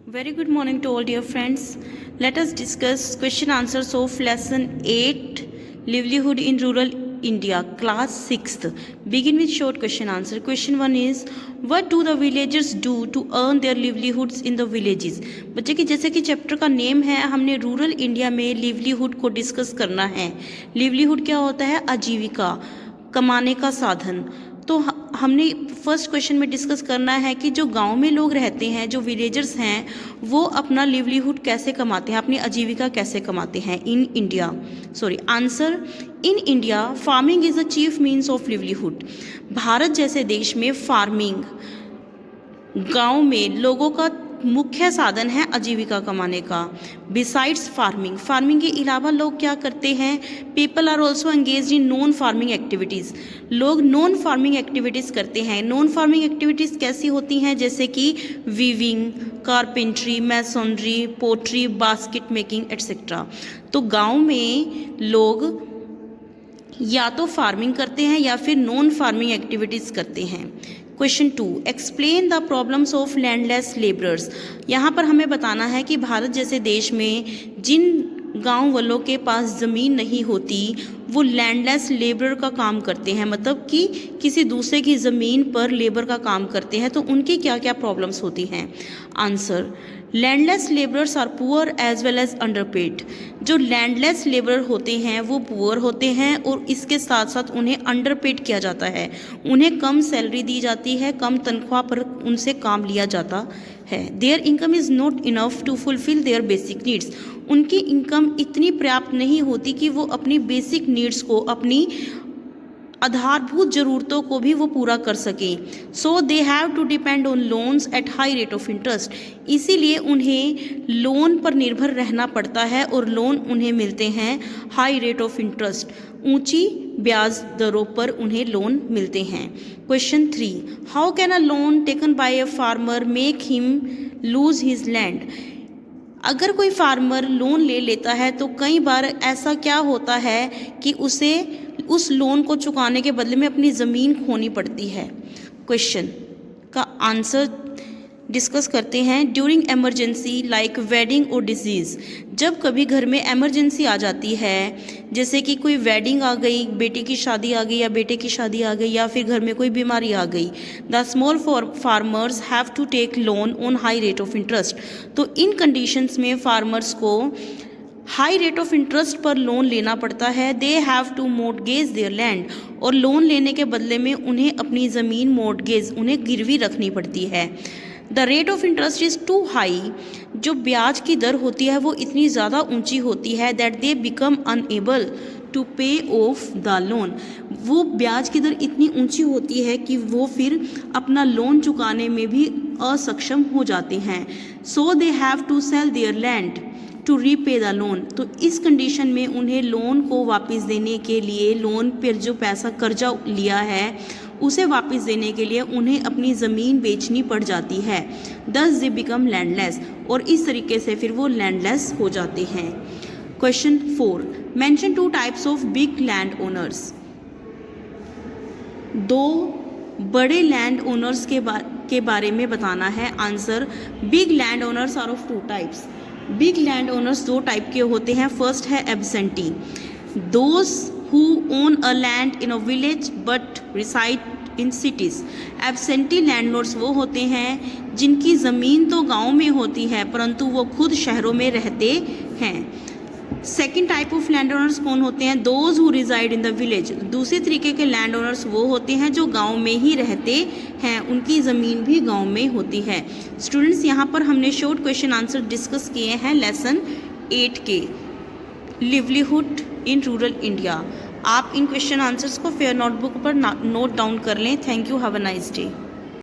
Very good morning to all dear friends. Let us discuss question answers of lesson 8 livelihood in rural India class 6th. Begin with short question answer. Question 1 is what do the villagers do to earn their livelihoods in the villages. बच्चे की जैसे कि chapter का name है हमने rural India में livelihood को discuss करना है. लिवलीहुड क्या होता है? आजीविका, कमाने का साधन. तो हमने फर्स्ट क्वेश्चन में डिस्कस करना है कि जो गांव में लोग रहते हैं, जो विलेजर्स हैं, वो अपना लिवलीहुड कैसे कमाते हैं, अपनी आजीविका कैसे कमाते हैं in India. Answer, in India farming is the chief means of livelihood. Bharat जैसे देश में फार्मिंग, गांव में लोगों का मुख्य साधन है आजीविका कमाने का. बिसाइड्स फार्मिंग के अलावा लोग क्या करते हैं? People are also engage in non farming activities. लोग नॉन फार्मिंग एक्टिविटीज़ करते हैं. नॉन फार्मिंग एक्टिविटीज़ कैसी होती हैं? जैसे कि weaving, carpentry, masonry, pottery, basket making etcetera. तो गांव में लोग या तो फार्मिंग करते हैं या फिर नॉन फार्मिंग एक्टिविटीज़ करते हैं. Question 2, explain the problems of landless labourers. यहाँ पर हमें बताना है कि भारत जैसे देश में जिन गांव वालों के पास ज़मीन नहीं होती वो लैंडलेस लेबर का काम करते हैं, मतलब कि किसी दूसरे की ज़मीन पर लेबर का काम करते हैं, तो उनकी क्या क्या प्रॉब्लम्स होती हैं. Answer, landless labourers are poor as well as underpaid. जो लैंडलेस लेबर होते हैं वो पुअर होते हैं और इसके साथ साथ उन्हें अंडरपेड किया जाता है. उन्हें कम सैलरी दी जाती है, कम तनख्वाह पर उनसे काम लिया जाता है. Their income is not enough to fulfil their basic needs. उनकी इनकम इतनी पर्याप्त नहीं होती कि वो अपनी बेसिक नीड्स को, अपनी आधारभूत ज़रूरतों को भी वो पूरा कर सकें. So they have to depend on loans at high rate of interest. इसीलिए उन्हें लोन पर निर्भर रहना पड़ता है और लोन उन्हें मिलते हैं हाई रेट ऑफ इंटरेस्ट. ऊंची ब्याज दरों पर उन्हें लोन मिलते हैं. Question 3, how can a loan taken by a farmer make him lose his land. अगर कोई फार्मर लोन ले लेता है तो कई बार ऐसा क्या होता है कि उसे उस लोन को चुकाने के बदले में अपनी ज़मीन खोनी पड़ती है. क्वेश्चन का आंसर डिस्कस करते हैं. ड्यूरिंग एमरजेंसी लाइक वेडिंग और डिजीज़. जब कभी घर में एमरजेंसी आ जाती है, जैसे कि कोई वेडिंग आ गई, बेटी की शादी आ गई या बेटे की शादी आ गई, या फिर घर में कोई बीमारी आ गई, the small farmers have to take loan on high rate of interest. तो इन कंडीशंस में फार्मर्स को हाई रेट ऑफ इंटरेस्ट पर लोन लेना पड़ता है. They have to mortgage their land. और लोन लेने के बदले में उन्हें अपनी ज़मीन मॉर्टगेज, उन्हें गिरवी रखनी पड़ती है. The rate of interest is too high. जो ब्याज की दर होती है वो इतनी ज़्यादा ऊंची होती है that they become unable to pay off the loan. वो ब्याज की दर इतनी ऊंची होती है कि वो फिर अपना लोन चुकाने में भी असक्षम हो जाते हैं. So they have to sell their land to repay the loan. तो इस कंडीशन में उन्हें लोन को वापस देने के लिए, लोन पर जो पैसा कर्जा लिया है उसे वापस देने के लिए उन्हें अपनी ज़मीन बेचनी पड़ जाती है. दस दे बिकम लैंडलेस. और इस तरीके से फिर वो लैंडलेस हो जाते हैं. Question 4, mention 2 types of big land owners. 2 बड़े लैंड ओनर्स के बारे में बताना है. Answer, big land owners are of 2 types. Big land owners 2 type के होते हैं. फर्स्ट है absentee. Those who own a land in a village but reside in cities. Absentee landlords वो होते हैं जिनकी ज़मीन तो गांव में होती है परंतु वो खुद शहरों में रहते हैं. Second type of land owners कौन होते हैं? Those who reside in the village. दूसरे तरीके के लैंड ओनर्स वो होते हैं जो गांव में ही रहते हैं, उनकी ज़मीन भी गांव में होती है. स्टूडेंट्स, यहाँ पर हमने शॉर्ट क्वेश्चन आंसर डिस्कस किए हैं लेसन 8 के लिवलीहुड इन रूरल इंडिया. आप इन क्वेश्चन आंसर्स को फेयर नोटबुक पर नोट डाउन कर लें. Thank you. Have a nice day.